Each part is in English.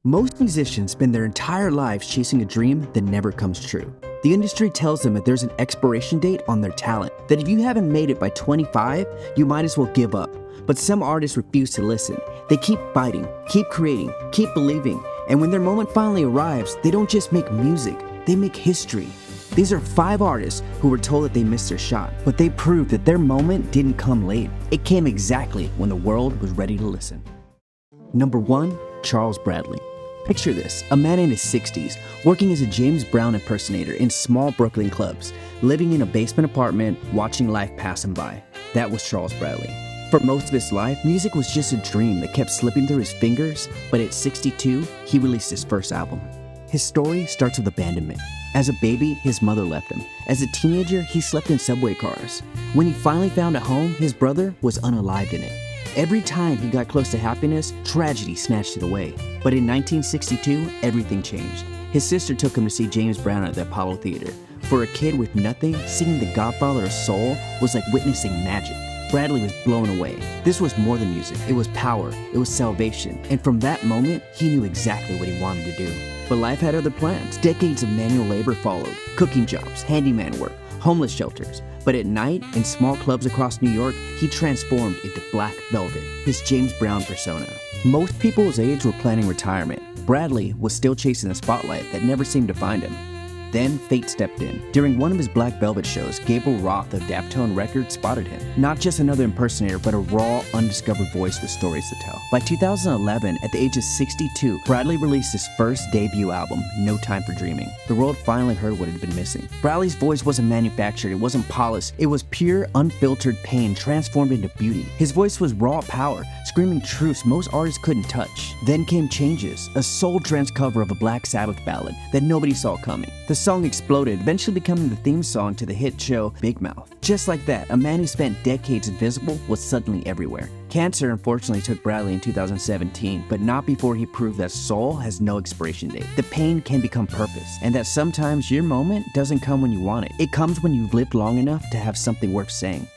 Most musicians spend their entire lives chasing a dream that never comes true. The industry tells them that there's an expiration date on their talent, that if you haven't made it by 25, you might as well give up. But some artists refuse to listen. They keep fighting, keep creating, keep believing, and when their moment finally arrives, they don't just make music, they make history. These are 5 artists who were told that they missed their shot, but they proved that their moment didn't come late. It came exactly when the world was ready to listen. Number 1, Charles Bradley. Picture this, a man in his 60s, working as a James Brown impersonator in small Brooklyn clubs, living in a basement apartment, watching life pass him by. That was Charles Bradley. For most of his life, music was just a dream that kept slipping through his fingers, but at 62, he released his first album. His story starts with abandonment. As a baby, his mother left him. As a teenager, he slept in subway cars. When he finally found a home, his brother was unalived in it. Every time he got close to happiness, tragedy snatched it away. But in 1962, everything changed. His sister took him to see James Brown at the Apollo Theater. For a kid with nothing, singing The Godfather of Soul was like witnessing magic. Bradley was blown away. This was more than music. It was power. It was salvation. And from that moment, he knew exactly what he wanted to do. But life had other plans. Decades of manual labor followed. Cooking jobs, handyman work, homeless shelters. But at night, in small clubs across New York, he transformed into Black Velvet, his James Brown persona. Most people his age were planning retirement. Bradley was still chasing the spotlight that never seemed to find him. Then fate stepped in. During one of his Black Velvet shows, Gabriel Roth of Daptone Records spotted him. Not just another impersonator, but a raw, undiscovered voice with stories to tell. By 2011, at the age of 62, Bradley released his first debut album, No Time for Dreaming. The world finally heard what had been missing. Bradley's voice wasn't manufactured, it wasn't polished. It was pure, unfiltered pain transformed into beauty. His voice was raw power, screaming truths most artists couldn't touch. Then came Changes, a soul-drenched cover of a Black Sabbath ballad that nobody saw coming. The song exploded, eventually becoming the theme song to the hit show Big Mouth. Just like that, a man who spent decades invisible was suddenly everywhere. Cancer unfortunately took Bradley in 2017, but not before he proved that soul has no expiration date. The pain can become purpose, and that sometimes your moment doesn't come when you want it. It comes when you've lived long enough to have something worth saying.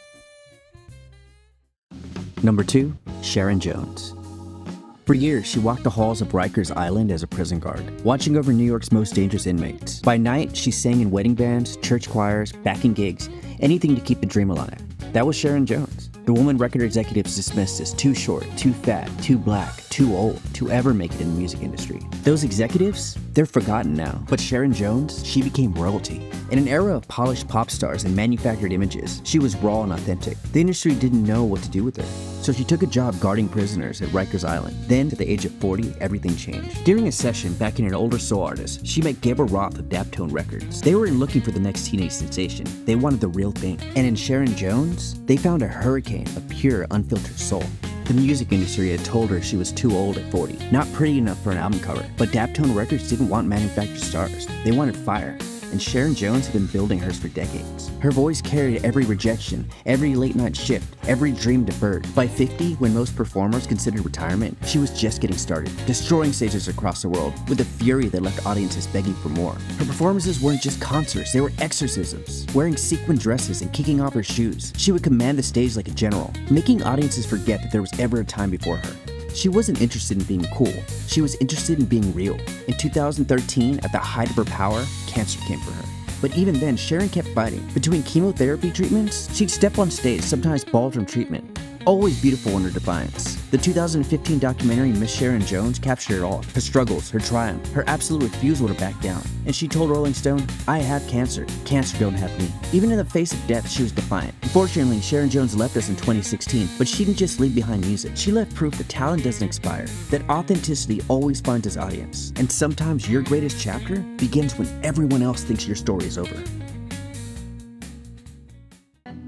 Number 2, Sharon Jones. For years, she walked the halls of Rikers Island as a prison guard, watching over New York's most dangerous inmates. By night, she sang in wedding bands, church choirs, backing gigs, anything to keep the dream alive. That was Sharon Jones. The woman record executives dismissed as too short, too fat, too black, too old to ever make it in the music industry. Those executives, they're forgotten now. But Sharon Jones, she became royalty. In an era of polished pop stars and manufactured images, she was raw and authentic. The industry didn't know what to do with her, so she took a job guarding prisoners at Rikers Island. Then, at the age of 40, everything changed. During a session backing an older soul artist, she met Gabriel Roth of Daptone Records. They were looking for the next teenage sensation. They wanted the real thing. And in Sharon Jones, they found a hurricane of pure, unfiltered soul. The music industry had told her she was too old at 40, not pretty enough for an album cover. But Daptone Records didn't want manufactured stars. They wanted fire. And Sharon Jones had been building hers for decades. Her voice carried every rejection, every late night shift, every dream deferred. By 50, when most performers considered retirement, she was just getting started, destroying stages across the world with a fury that left audiences begging for more. Her performances weren't just concerts, they were exorcisms. Wearing sequin dresses and kicking off her shoes, she would command the stage like a general, making audiences forget that there was ever a time before her. She wasn't interested in being cool, she was interested in being real. In 2013, at the height of her power, cancer came for her. But even then, Sharon kept fighting. Between chemotherapy treatments, she'd step on stage, sometimes bald from treatment. Always beautiful in her defiance. The 2015 documentary Miss Sharon Jones captured it all. Her struggles, her triumph, her absolute refusal to back down. And she told Rolling Stone, "I have cancer. Cancer don't have me." Even in the face of death, she was defiant. Unfortunately, Sharon Jones left us in 2016, but she didn't just leave behind music. She left proof that talent doesn't expire, that authenticity always finds its audience. And sometimes your greatest chapter begins when everyone else thinks your story is over.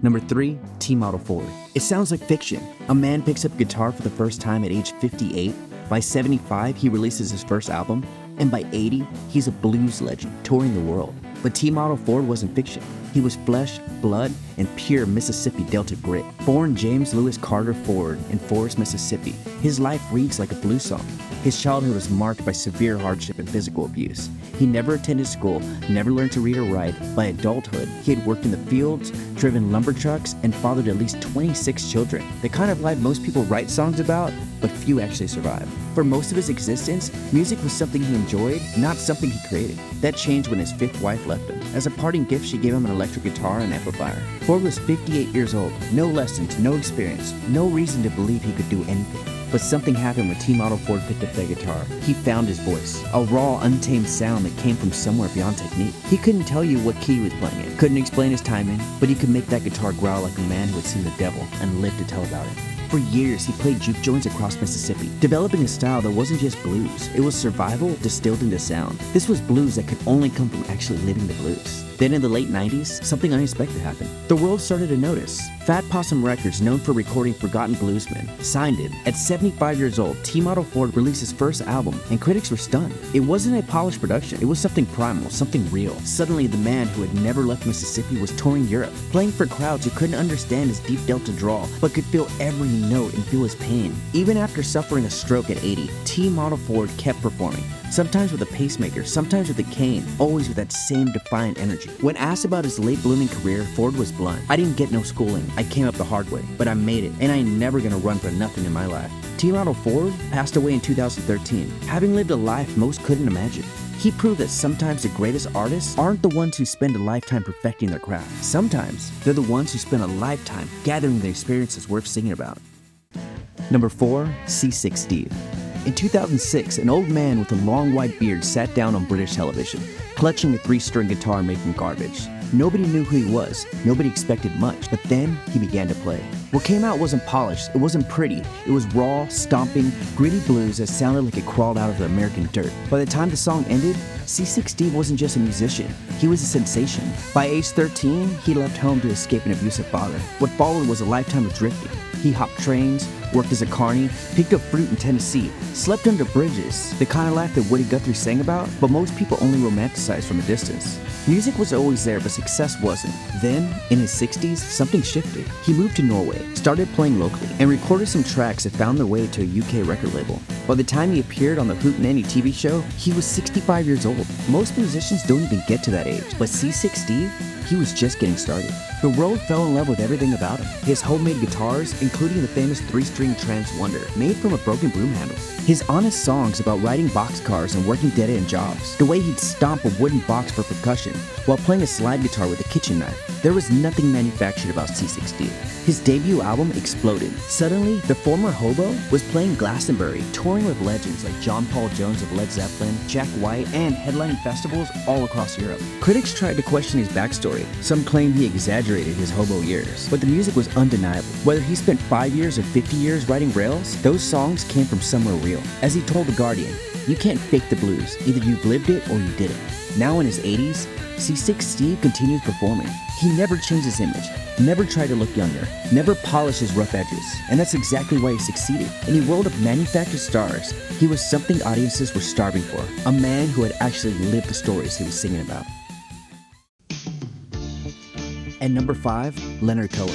Number 3, T-Model Ford. It sounds like fiction. A man picks up guitar for the first time at age 58. By 75, he releases his first album. And by 80, he's a blues legend, touring the world. But T-Model Ford wasn't fiction. He was flesh, blood, and pure Mississippi Delta grit. Born James Lewis Carter Ford in Forest, Mississippi, his life reads like a blues song. His childhood was marked by severe hardship and physical abuse. He never attended school, never learned to read or write. By adulthood, he had worked in the fields, driven lumber trucks, and fathered at least 26 children. The kind of life most people write songs about, but few actually survive. For most of his existence, music was something he enjoyed, not something he created. That changed when his fifth wife left him. As a parting gift, she gave him an electric guitar and amplifier. Ford was 58 years old, no lessons, no experience, no reason to believe he could do anything. But something happened when T-Model Ford picked up that guitar. He found his voice, a raw, untamed sound that came from somewhere beyond technique. He couldn't tell you what key he was playing in, couldn't explain his timing, but he could make that guitar growl like a man who had seen the devil and lived to tell about it. For years, he played juke joints across Mississippi, developing a style that wasn't just blues. It was survival distilled into sound. This was blues that could only come from actually living the blues. Then in the late 90s, something unexpected happened. The world started to notice. Fat Possum Records, known for recording forgotten bluesmen, signed him. At 75 years old, T-Model Ford released his first album, and critics were stunned. It wasn't a polished production, it was something primal, something real. Suddenly, the man who had never left Mississippi was touring Europe, playing for crowds who couldn't understand his deep Delta drawl, but could feel every note and feel his pain. Even after suffering a stroke at 80, T-Model Ford kept performing. Sometimes with a pacemaker, sometimes with a cane, always with that same defiant energy. When asked about his late blooming career, Ford was blunt. "I didn't get no schooling. I came up the hard way, but I made it, and I ain't never gonna run for nothing in my life." T-Model Ford passed away in 2013, having lived a life most couldn't imagine. He proved that sometimes the greatest artists aren't the ones who spend a lifetime perfecting their craft. Sometimes they're the ones who spend a lifetime gathering the experiences worth singing about. Number 4, Seasick Steve. In 2006, an old man with a long white beard sat down on British television, clutching a 3-string guitar made from garbage. Nobody knew who he was, nobody expected much, but then he began to play. What came out wasn't polished, it wasn't pretty, it was raw, stomping, gritty blues that sounded like it crawled out of the American dirt. By the time the song ended, Seasick Steve wasn't just a musician, he was a sensation. By age 13, he left home to escape an abusive father. What followed was a lifetime of drifting. He hopped trains, worked as a carnie, picked up fruit in Tennessee, slept under bridges, the kind of life that Woody Guthrie sang about, but most people only romanticize from a distance. Music was always there, but success wasn't. Then, in his 60s, something shifted. He moved to Norway, started playing locally, and recorded some tracks that found their way to a UK record label. By the time he appeared on the Hootenanny TV show, he was 65 years old. Most musicians don't even get to that age, but Seasick Steve, he was just getting started. The world fell in love with everything about him. His homemade guitars, including the famous 3-string Trans Wonder, made from a broken broom handle. His honest songs about riding boxcars and working dead-end jobs. The way he'd stomp a wooden box for percussion while playing a slide guitar with a kitchen knife. There was nothing manufactured about Seasick Steve. His debut album exploded. Suddenly, the former hobo was playing Glastonbury, touring with legends like John Paul Jones of Led Zeppelin, Jack White, and headlining festivals all across Europe. Critics tried to question his backstory. Some claimed he exaggerated his hobo years, but the music was undeniable. Whether he spent 5 years or 50 years riding rails, those songs came from somewhere real. As he told The Guardian, "You can't fake the blues. Either you've lived it or you didn't." Now in his 80s, Seasick Steve continues performing. He never changed his image, never tried to look younger, never polished his rough edges, and that's exactly why he succeeded. In a world of manufactured stars, he was something audiences were starving for, a man who had actually lived the stories he was singing about. And number 5, Leonard Cohen.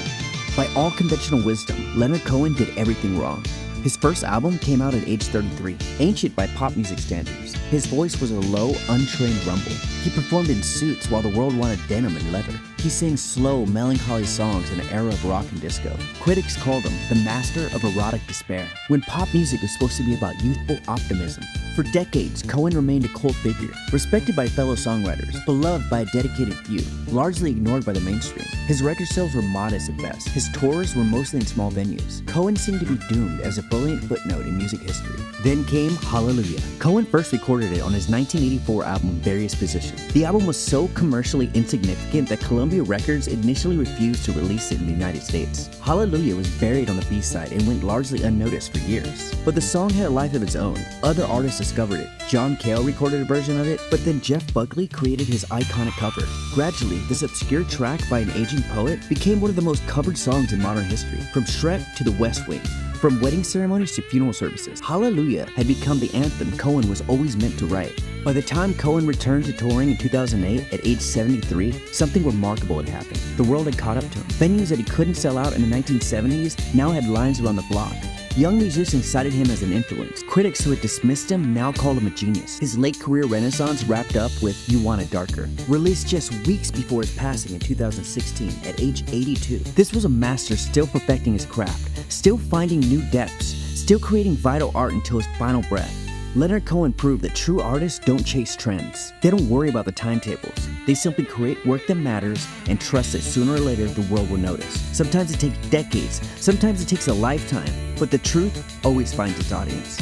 By all conventional wisdom, Leonard Cohen did everything wrong. His first album came out at age 33, ancient by pop music standards. His voice was a low, untrained rumble. He performed in suits while the world wanted denim and leather. He sang slow, melancholy songs in an era of rock and disco. Critics called him the master of erotic despair, when pop music was supposed to be about youthful optimism. For decades, Cohen remained a cult figure, respected by fellow songwriters, beloved by a dedicated few, largely ignored by the mainstream. His record sales were modest at best. His tours were mostly in small venues. Cohen seemed to be doomed as a brilliant footnote in music history. Then came Hallelujah. Cohen first recorded it on his 1984 album, Various Positions. The album was so commercially insignificant that Columbia Records initially refused to release it in the United States. Hallelujah was buried on the B-side and went largely unnoticed for years. But the song had a life of its own. Other artists discovered it. John Cale recorded a version of it, but then Jeff Buckley created his iconic cover. Gradually, this obscure track by an aging poet became one of the most covered songs in modern history. From Shrek to The West Wing, From wedding ceremonies to funeral services, Hallelujah had become the anthem Cohen was always meant to write. By the time Cohen returned to touring in 2008 at age 73, something remarkable had happened. The world had caught up to him. Venues that he couldn't sell out in the 1970s now had lines around the block. Young musicians cited him as an influence. Critics who had dismissed him now called him a genius. His late career renaissance wrapped up with You Want It Darker, released just weeks before his passing in 2016 at age 82. This was a master still perfecting his craft, still finding new depths, still creating vital art until his final breath. Leonard Cohen proved that true artists don't chase trends. They don't worry about the timetables. They simply create work that matters and trust that sooner or later the world will notice. Sometimes it takes decades, sometimes it takes a lifetime, but the truth always finds its audience.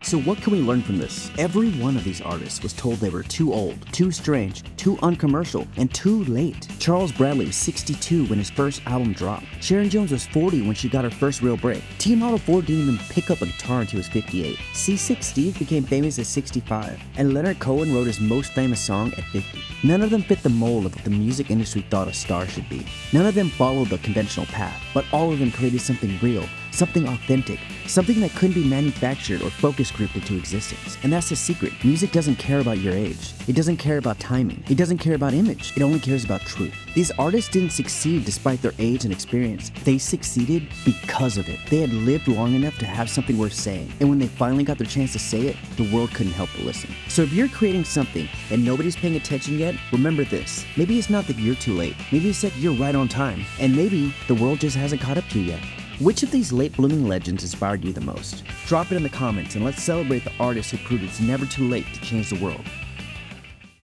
So what can we learn from this? Every one of these artists was told they were too old, too strange, too uncommercial, and too late. Charles Bradley was 62 when his first album dropped. Sharon Jones was 40 when she got her first real break. T Model 4 didn't even pick up a guitar until he was 58. Seasick Steve became famous at 65, and Leonard Cohen wrote his most famous song at 50. None of them fit the mold of what the music industry thought a star should be. None of them followed the conventional path, but all of them created something real, something authentic, something that couldn't be manufactured or focus grouped into existence. And that's the secret. Music doesn't care about your age. It doesn't care about timing. It doesn't care about image. It only cares about truth. These artists didn't succeed despite their age and experience. They succeeded because of it. They had lived long enough to have something worth saying. And when they finally got their chance to say it, the world couldn't help but listen. So if you're creating something and nobody's paying attention yet, remember this. Maybe it's not that you're too late. Maybe it's that you're right on time. And maybe the world just hasn't caught up to you yet. Which of these late blooming legends inspired you the most? Drop it in the comments and let's celebrate the artists who proved it's never too late to change the world.